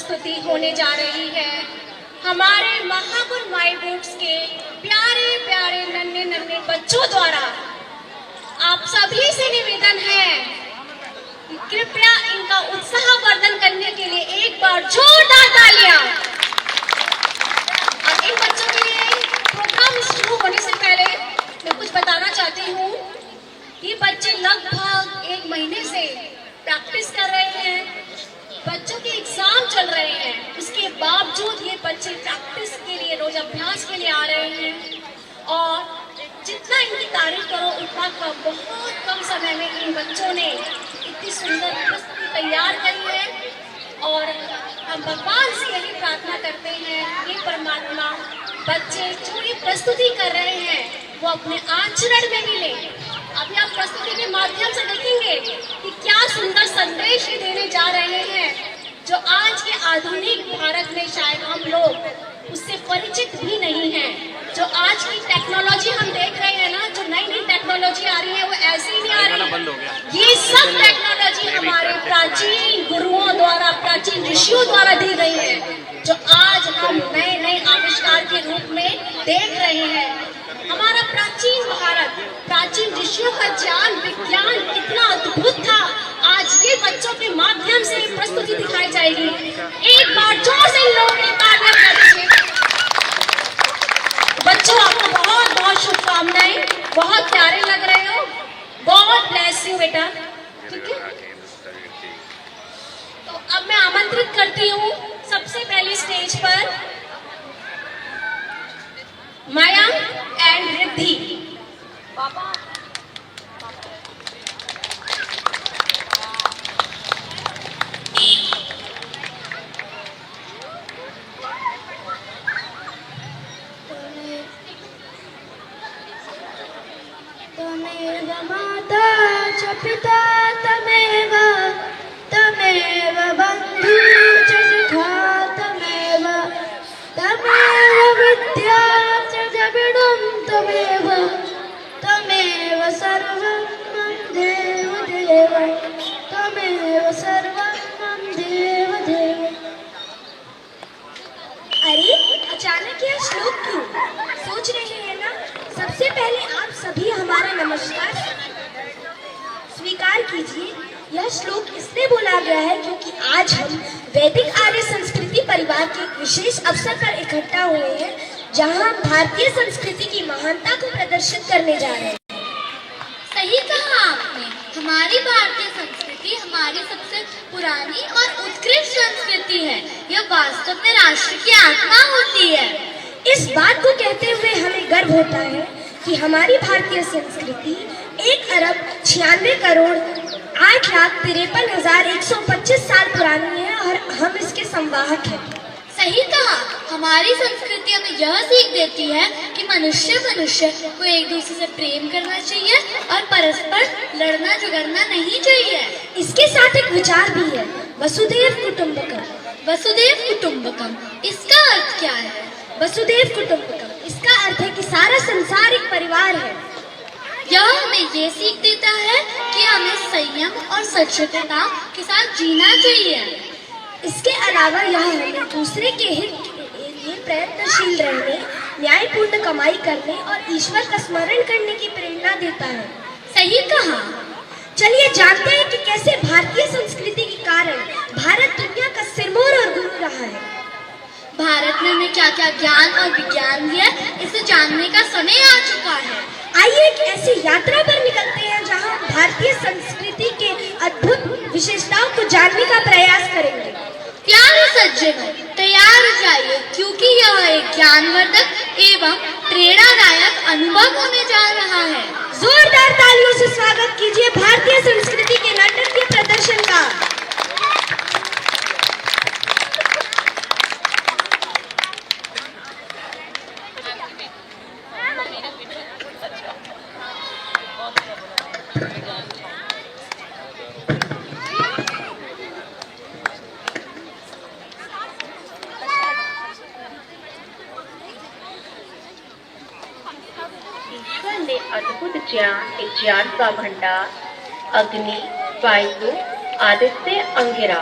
प्रस्तुति होने जा रही है। हमारे महापुर माई बुक्स के प्यारे प्यारे नन्हे नन्हे बच्चों द्वारा आप सभी से निवेदन है कि कृपया इनका उत्साहवर्धन करने के लिए एक बार जोरदार तालियां। और इन बच्चों के लिए प्रोग्राम शुरू होने से पहले मैं कुछ बताना चाहती हूँ। ये बच्चे लगभग 1 महीने से प्रैक्टिस कर रहे हैं। बच्चों के एग्जाम चल रहे हैं, उसके बावजूद ये बच्चे प्रैक्टिस के लिए रोज अभ्यास के लिए आ रहे हैं। और जितना इनकी तारीफ करो उतना कम। बहुत कम समय में इन बच्चों ने इतनी सुंदर प्रस्तुति तैयार करी है। और हम भगवान से यही प्रार्थना करते हैं, ये परमात्मा बच्चे जो ये प्रस्तुति कर रहे हैं वो अपने आचरण में भी लें। अभी आप प्रस्तुति के माध्यम से देखेंगे कि क्या सुंदर संदेश ये देने जा रहे हैं, जो आज के आधुनिक भारत में शायद हम लोग उससे परिचित भी नहीं हैं। जो आज की टेक्नोलॉजी हम देख रहे हैं ना, जो नई नई टेक्नोलॉजी आ रही है वो ऐसे ही नहीं आ रही है। ये सब टेक्नोलॉजी हमारे प्राचीन गुरुओं द्वारा, प्राचीन ऋषियों द्वारा दी गई है, जो आज हम नए नए आविष्कार के रूप में देख रहे हैं। हमारा प्राचीन भारत, प्राचीन ऋषियों का ज्ञान विज्ञान कितना अद्भुत था, आज ये बच्चों के माध्यम से प्रस्तुति दिखाई जाएगी। एक बार जोर से लोगों ने तालियां कर दीजिए। बच्चों, आपको बहुत बहुत शुभकामनाएं, बहुत प्यारे लग रहे हो। गॉड ब्लेस यू बेटा। ठीक है, तो अब मैं आमंत्रित करती हूँ सबसे पहले स्टेज पर माया एंड रिद्धि। पापा तमेव माता च पिता तमेव तमेव बन्धु च सखा तमेव तमेव विद्या च द्रविणं तमेव तमेव सर्वं मम देव देव तमेव सर्वं मम देव देव। अरे अचानक यह श्लोक क्यों? सोच रहे हैं ना? सबसे पहले आप सभी हमारा नमस्कार स्वीकार कीजिए। यह श्लोक इसलिए बोला गया है क्योंकि आज हम वैदिक आर्य संस्कृति परिवार के एक विशेष अवसर पर इकट्ठा हुए हैं, जहां हम भारतीय संस्कृति की महानता को प्रदर्शित करने जा रहे हैं। सही कहा आपने। हमारी भारतीय संस्कृति हमारी सबसे पुरानी और उत्कृष्ट संस्कृति है। यह वास्तव में राष्ट्र की आत्मा होती है। इस बात को कहते हुए हमें गर्व होता है कि हमारी भारतीय संस्कृति 1,96,08,53,125 साल पुरानी है और हम इसके संवाहक हैं। सही कहा। हमारी संस्कृति हमें यह सीख देती है कि मनुष्य को एक दूसरे से प्रेम करना चाहिए और परस्पर लड़ना झगड़ना नहीं चाहिए। इसके साथ एक विचार भी है, वसुधैव कुटुंबकम। वसुधैव कुटुंबकम, इसका अर्थ क्या है? वसुधैव कुटुंबकम, इसका अर्थ है कि सारा संसार एक परिवार है। यह हमें ये सीख देता है कि हमें संयम और सचेतता के साथ जीना चाहिए। इसके अलावा यह हमें दूसरे के हित के लिए प्रयत्नशील रहने, न्यायपूर्ण कमाई करने और ईश्वर का स्मरण करने की प्रेरणा देता है। सही कहा। चलिए जानते हैं कि कैसे भारतीय संस्कृति के कारण भारत दुनिया का सिरमौर और गुरु रहा है। भारत ने हमें क्या क्या ज्ञान और विज्ञान दिया, इसे जानने का समय आ चुका है। आइए एक ऐसी यात्रा पर निकलते हैं जहां भारतीय संस्कृति के अद्भुत विशेषताओं को जानने का प्रयास करेंगे। प्यारे सज्जनों, तैयार हो जाइए क्योंकि यह एक ज्ञानवर्धक एवं प्रेरणादायक अनुभव होने जा रहा है। जोरदार तालियों से स्वागत कीजिए भारतीय संस्कृति के नाटकीय प्रदर्शन का। ईश्वर ने अद्भुत ज्ञान का भंडार अग्नि, वायु, आदित्य, अंगिरा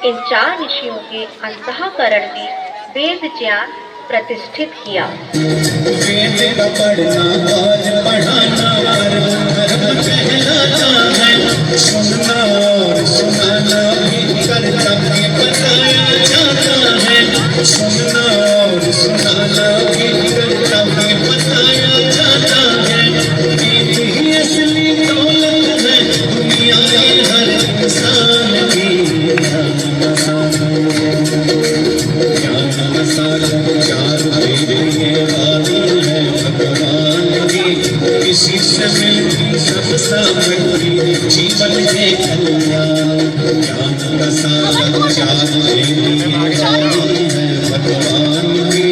इन 4 ऋषियों के अंतःकरण में वेद ज्ञान प्रतिष्ठित किया। वेद का पढ़ना और पढ़ाना धर्म कहलाता है। सुनना और सुनाना भी कर्तव्य बताया जाता है। सुनना और सुनाना भी कर्तव्य बताया जाता है। नीति ही असली दौलत है दुनिया में हर इंसान की। किसी से मिलती सब सामग्री जीवन में कल्याण। ज्ञान का सागर चार है भगवान की।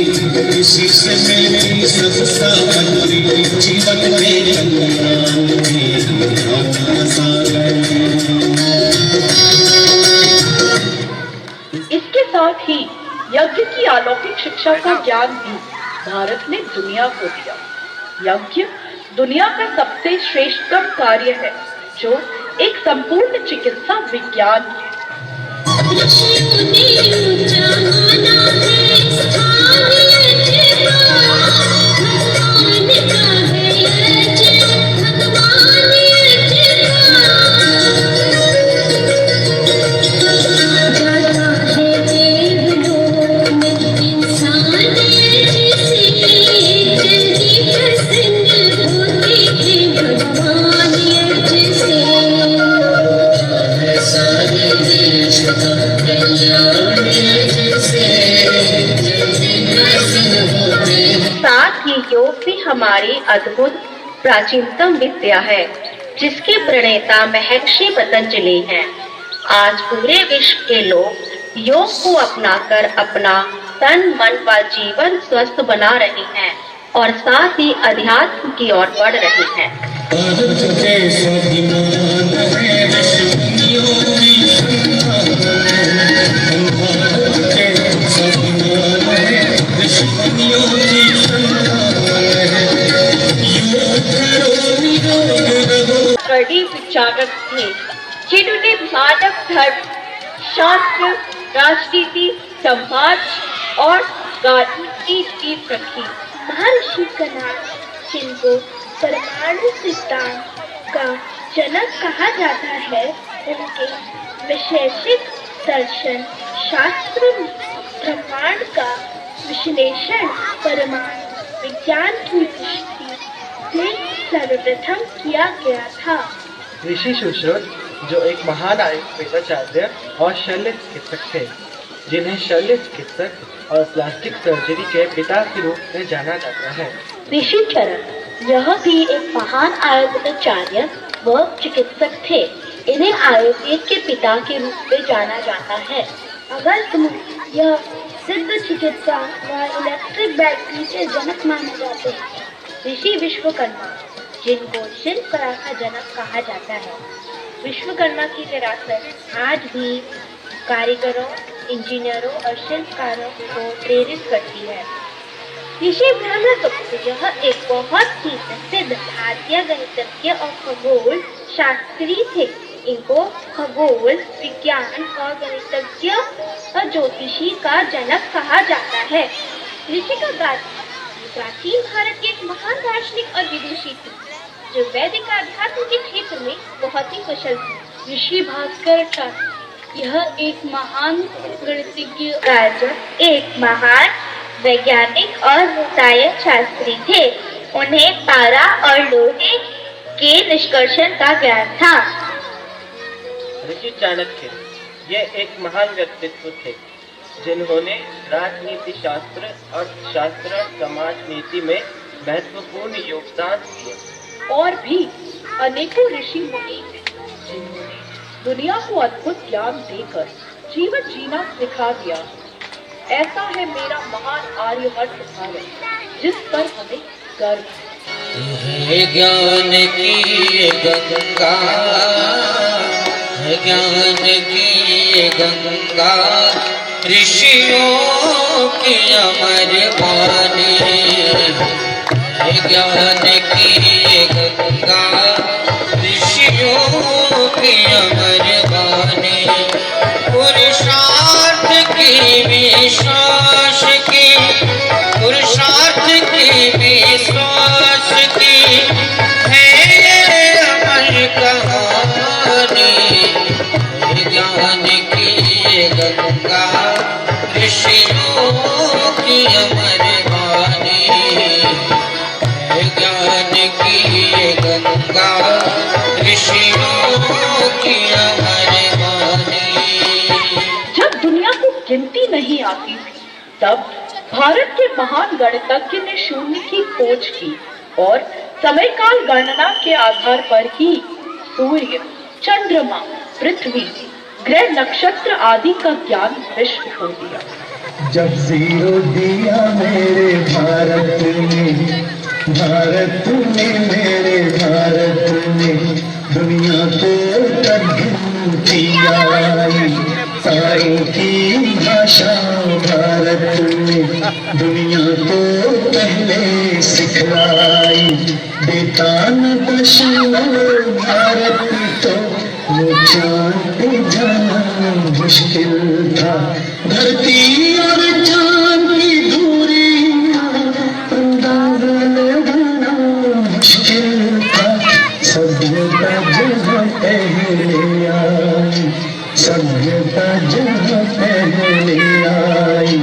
किसी से मिलती सब सामग्री जीवन में कल्याण। ज्ञान का सागर। इसके साथ ही यज्ञ की अलौकिक शिक्षा का ज्ञान भी भारत ने दुनिया को दिया। यज्ञ दुनिया का सबसे श्रेष्ठतम कार्य है जो एक संपूर्ण चिकित्सा विज्ञान है। साथ ही योग भी हमारी अद्भुत प्राचीनतम विद्या है जिसके प्रणेता महर्षि पतंजलि हैं। आज पूरे विश्व के लोग योग को अपनाकर अपना तन मन व जीवन स्वस्थ बना रहे हैं और साथ ही अध्यात्म की ओर बढ़ रहे हैं। कड़ी विचारक थे जिन्होंने मानव धर्म, शास्त्र, राजनीति, समाज और कानून की सीख रखी। महर्षि कणाद, जिनको परमाणु सिद्धांत का जनक कहा जाता है, उनके वैशेषिक दर्शन शास्त्र में ब्रह्मांड का विश्लेषण परमाणु विज्ञान की दृष्टि से सर्वप्रथम किया गया था। ऋषि सुश्रुत जो एक महान आयुर्वेदाचार्य और शल्य चिकित्सक थे, जिन्हें शल्य चिकित्सक और प्लास्टिक सर्जरी के पिता के रूप में जाना जाता है। ऋषि चरण यह भी एक महान आयुर्वेदाचार्य व चिकित्सक थे। इन्हें आयुर्वेद के पिता के रूप में जाना जाता है। अगस्त में यह सिद्ध चिकित्सा व इलेक्ट्रिक बैटरी के जनक माने जाते हैं। ऋषि विश्वकर्मा, जिनको शिल्प कला का जनक कहा जाता है। विश्वकर्मा की विरासत आज भी कारीगरों, इंजीनियरों और शिल्पकारों को प्रेरित करती है। ऋषि ब्रह्मगुप्त यह एक बहुत ही प्रसिद्ध भारतीय गणितज्ञ और खगोल शास्त्री थे। इनको खगोल विज्ञान और गणितज्ञ और ज्योतिषी का जनक कहा जाता है। ऋषि का प्राचीन भारत के एक महान दार्शनिक और विदुषी थे जो वैदिक अध्यात्म के क्षेत्र में बहुत ही कुशल थे। ऋषि भास्कर का यह एक महान गणितज्ञ, राजक, एक महान वैज्ञानिक और रसायन शास्त्री थे। उन्हें पारा और लोहे के निष्कर्षण का ज्ञान था। ऋषि चाणक्य ये एक महान व्यक्तित्व थे जिन्होंने राजनीति शास्त्र, अर्थशास्त्र और समाज नीति में महत्वपूर्ण योगदान दिया। और भी अनेकों ऋषि मुनि हैं जिन्होंने दुनिया को अद्भुत ज्ञान देकर जीवन जीना सिखा दिया। ऐसा है मेरा महान आर्यभट्ट भारत जिस पर हमें गर्व है। ज्ञान की गंगा, ज्ञान की गंगा, ऋषियों की अमर वाणी। ज्ञान की गंगा, ऋषियों की अमर वाणी। पुरुषा गंगा ऋषियों की अमर वाणी है ज्ञान की ये गंगा ऋषियों की अमर वाणी। जब दुनिया को गिनती नहीं आती थी, तब भारत के महान गणितज्ञ ने शून्य की खोज की और समय काल गणना के आधार पर ही सूर्य, चंद्रमा, पृथ्वी, ग्रह, नक्षत्र आदि का ज्ञान विश्व को दिया। जब जीरो दिया मेरे भारत ने, भारत ने मेरे भारत ने दुनिया को तब्दील आई। तारों की भाषा भारत ने दुनिया को पहले सिखलाई। देता न दशा भारत तो वो चांद जाना मुश्किल था। धरती और चांद की दूरी अंदाजा लगाना मुश्किल था। सभ्यता जहाँ पहले आई, सभ्यता जहाँ पहले आई,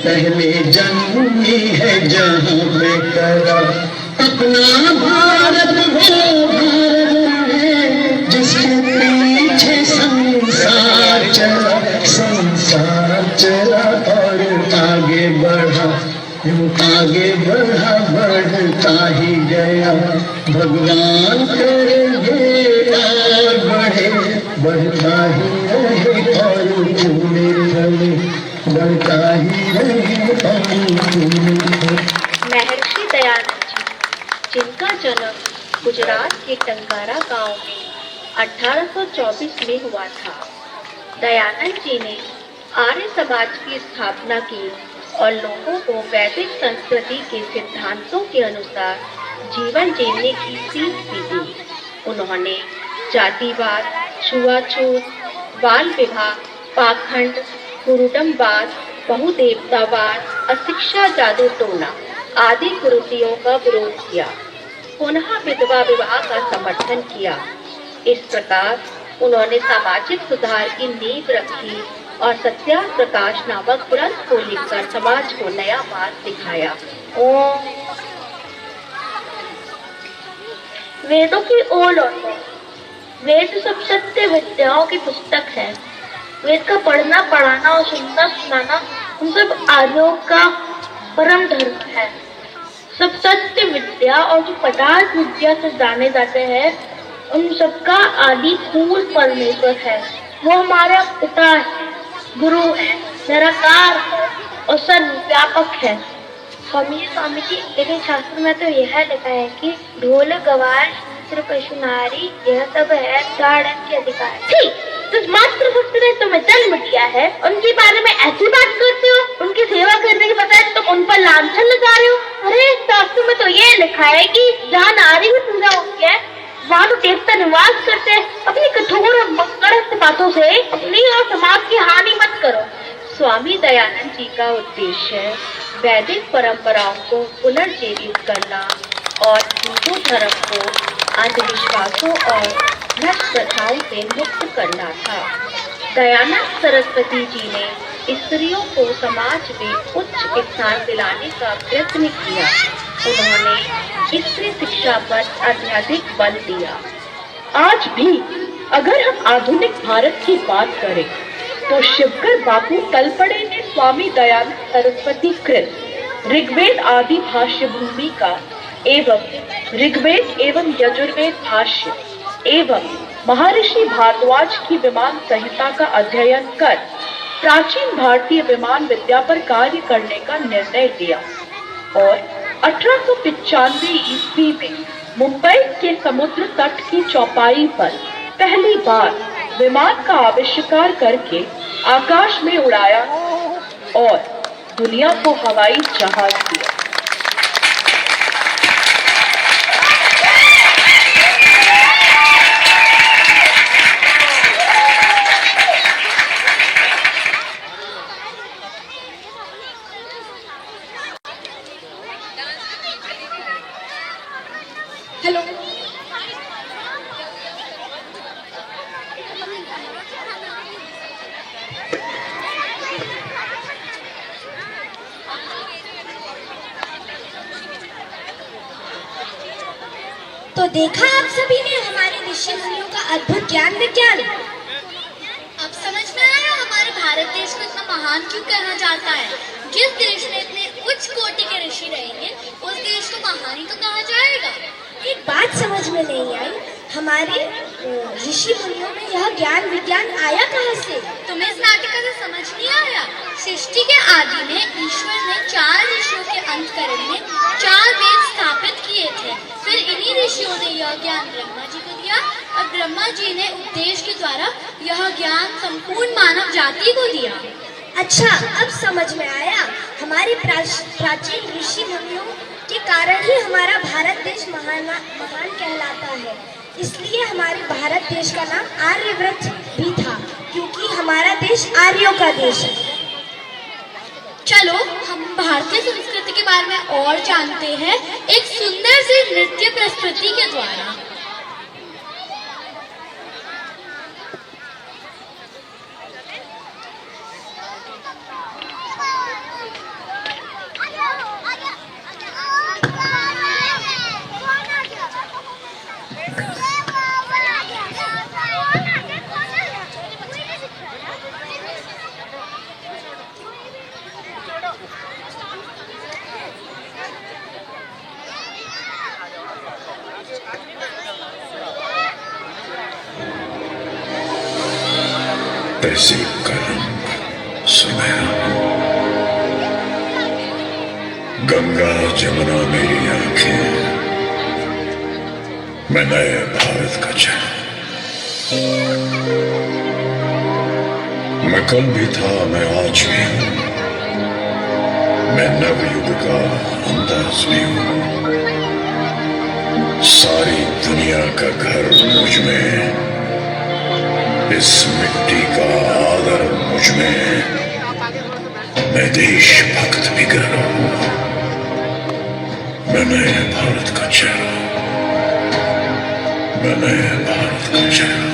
पहले जन्मी है जहाँ पे करा। अपना भारत वो भारत है जिसके पीछे संसार चला, संसार चला और आगे बढ़ा, आगे बढ़ा बढ़ता ही गया। भगवान करेंगे और बढ़े, बढ़ता ही रहे और पूरे रहे, बढ़ता ही रहे और पूरे रहे। महर्षि दयानंद जी, जिनका जन्म गुजरात के टंकारा गांव में 1824 में हुआ था। दयानंद जी ने आर्य समाज की स्थापना की और लोगों को वैदिक संस्कृति के सिद्धांतों के अनुसार जीवन जीने की सीख भी दी। उन्होंने जातिवाद, छुआछूत, बाल विवाह, पाखंड, कुरुडमवाद, बहुदेवतावाद, अशिक्षा, जादू टोना आदि कुरीतियों का विरोध किया। पुनः विधवा विवाह का समर्थन किया। इस प्रकार उन्होंने सामाजिक सुधार की नींव रखी और सत्याग्रह प्रकाश नामक ग्रंथ को लिखकर समाज को नया मार्ग दिखाया। ओम। वेदों की ओर लौटो। वेद सब सत्य विद्याओं की पुस्तक है। वेद का पढ़ना, पढ़ाना और सुनना, सुनाना उन सब आर्यों का परम धर्म है। सब सत्य विद्या और जो पदार्थ विद्या से जाने जाते हैं, उन सबका आदि मूल परमेश्वर है। वो हमारा पिता है, गुरु है, निराकार है और सर्वव्यापक है। स्वामी जी, लेकिन शास्त्र में तो यह लिखा है कि ढोल गवार शूद्र पशु नारी यह सब है गार्डन के अधिकार। ठीक, तो मात्र भक्त ने तुम्हें जन्म दिया है, उनके बारे में ऐसी बात करते हो? उनकी सेवा करने के बजाय तुम उन पर लांछन लगा रहे हो। अरे शास्त्र में तो ये लिखा है कि जहाँ नारी की पूजा होती है वहाँ तो देवता निवास करते हैं। अपनी कठोर और मकड़स्थ बातों से अपनी और समाज की हानि मत करो। स्वामी दयानंद जी का उद्देश्य वैदिक परंपराओं को पुनर्जीवित करना और हिंदू धर्म को अंधविश्वासों और भ्रष्ट प्रथाओं से मुक्त करना था। दयानंद सरस्वती जी ने स्त्रियों को समाज में उच्च स्थान दिलाने का प्रयत्न किया। उन्होंने स्त्री शिक्षा पर अत्यधिक बल दिया। आज भी अगर हम आधुनिक भारत की बात करें तो शिवकर बापू तलपड़े ने स्वामी दयानंद सरस्वती कृत ऋग्वेद आदि भाष्य भूमिका एवं ऋग्वेद एवं यजुर्वेद भाष्य एवं महर्षि भारद्वाज की विमान संहिता का अध्ययन कर प्राचीन भारतीय विमान विद्या पर कार्य करने का निर्णय लिया और 1895 ईस्वी में मुंबई के समुद्र तट की चौपाई पर पहली बार विमान का आविष्कार करके आकाश में उड़ाया और दुनिया को हवाई जहाज दिया। हेलो, देखा आप सभी ने हमारे ऋषि मुनियों का अद्भुत ज्ञान विज्ञान। अब समझ में आया हमारे भारत देश को इतना महान क्यों कहा जाता है। जिस देश में इतने उच्च कोटि के ऋषि रहेंगे उस देश को महान ही तो कहा जाएगा। एक बात समझ में नहीं आई, हमारे ऋषि मुनियों में यह ज्ञान विज्ञान आया कहाँ से? तुम्हें इस नाटिका से समझ नहीं आया? सृष्टि के आदि में ईश्वर ने 4 ऋषियों के अंतकरण में 4 वेद स्थापित किए थे। फिर इन्हीं ऋषियों ने यह ज्ञान ब्रह्मा जी को दिया और ब्रह्मा जी ने उपदेश के द्वारा यह ज्ञान संपूर्ण मानव जाति को दिया। अच्छा, अब समझ में आया। हमारे प्राचीन ऋषि मुनियों के कारण ही हमारा भारत देश महान कहलाता है। इसलिए हमारे भारत देश का नाम आर्यव्रत भी था, क्योंकि हमारा देश आर्यों का देश है। चलो हम भारतीय संस्कृति के बारे में और जानते हैं एक सुंदर सी नृत्य प्रस्तुति के द्वारा। तहसीब का रंग सुनहरा, गंगा जमुना मेरी आंखें, मैं नए भारत का चेहरा। मैं कल भी था, मैं आज भी हूं, मैं नवयुग का अंदाज भी हूं। सारी दुनिया का घर मुझ में, इस मिट्टी का आदर मुझ में, मैं देशभक्त भी कर रहा हूं, मैं नए भारत का चेहरा, मैं नए भारत का चेहरा।